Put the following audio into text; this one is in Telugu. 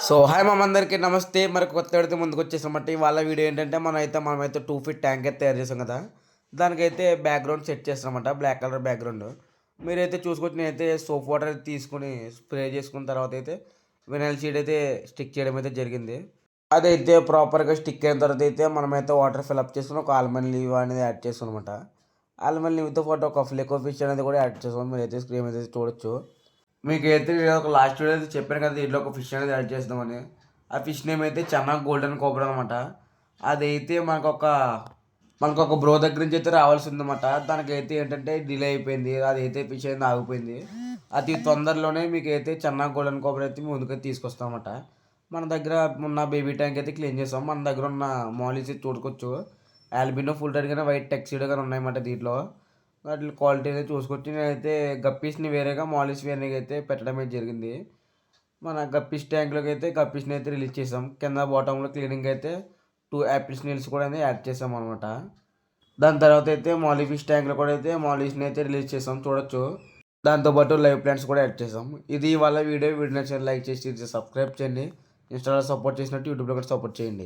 సో హాయ్ అందరికీ నమస్తే. మరి కొత్త వీడియోతో ముందుకు వచ్చేసామంటే వాళ్ళ వీడియో ఏంటంటే మనమైతే 2 ఫీట్ ట్యాంక్ అయితే తయారు చేసాం కదా. దానికైతే బ్యాక్గ్రౌండ్ సెట్ చేస్తామన్నమాట, బ్లాక్ కలర్ బ్యాక్గ్రౌండ్. మీరైతే చూసుకోవచ్చు, నేనైతే సోప్ వాటర్ అయితే తీసుకుని స్ప్రే చేసుకున్న తర్వాత అయితే వినైల్ షీట్ అయితే స్టిక్ చేయడం అయితే జరిగింది. అదైతే ప్రాపర్గా స్టిక్ అయిన తర్వాత అయితే మనమైతే వాటర్ ఫిల్అప్ చేసుకుని ఒక ఆల్మండ్ లీవ్ అనేది యాడ్ చేస్తాం అనమాట. ఆల్మండ్ లీవ్తో పాటు ఒక ఫ్లేకో ఫిష్ అనేది కూడా యాడ్ చేస్తాం. మీరైతే స్క్రీన్ అయితే చూడొచ్చు. మీకైతే నేను ఒక లాస్ట్ వీడియో అయితే చెప్పాను కదా, దీంట్లో ఒక ఫిష్ అనేది యాడ్ చేద్దామని. ఆ ఫిష్ నేమ్ అయితే చెన్నా గోల్డెన్ కోబ్రా అనమాట. అదైతే మనకు ఒక బ్రో దగ్గర నుంచి అయితే రావాల్సి ఉందన్నమాట. దానికైతే ఏంటంటే డిలే అయిపోయింది, అదైతే ఫిష్ అయితే ఆగిపోయింది. అతి తొందరలోనే మీకైతే చెన్నా గోల్డెన్ కోబ్రా అయితే ముందుకైతే తీసుకొస్తామన్నమాట. మన దగ్గర ఉన్న బేబీ ట్యాంక్ అయితే క్లీన్ చేస్తాం. మన దగ్గర ఉన్న మాలిస్ చూడుకోవచ్చు, ఆల్బినో ఫుల్ రెడ్ కానీ వైట్ టెక్సీడ్ కానీ ఉన్నాయన్నమాట. దీంట్లో వాటి క్వాలిటీ అయితే చూసుకొచ్చి నేనైతే గప్పీస్ని వేరేగా మాలిస్ వేరేగా అయితే పెట్టడం అయితే జరిగింది. మన గప్పీస్ ట్యాంక్లోకి అయితే గప్పీస్ని అయితే రిలీజ్ చేసాం. కింద బాటంలో క్లీనింగ్ అయితే 2 యాపిల్స్ నీల్స్ కూడా అయితే యాడ్ చేసాం అనమాట. దాని తర్వాత అయితే మాలీ ఫిష్ ట్యాంక్లో కూడా అయితే మాలీస్ని అయితే రిలీజ్ చేసాం, చూడొచ్చు. దాంతోపాటు లైవ్ ప్లాంట్స్ కూడా యాడ్ చేసాం. ఇది వాళ్ళ వీడియో నచ్చిన లైక్ చేసి సబ్స్క్రైబ్ చేయండి. ఇన్స్టాలో సపోర్ట్ చేసినట్టు యూట్యూబ్లో కూడా సపోర్ట్ చేయండి.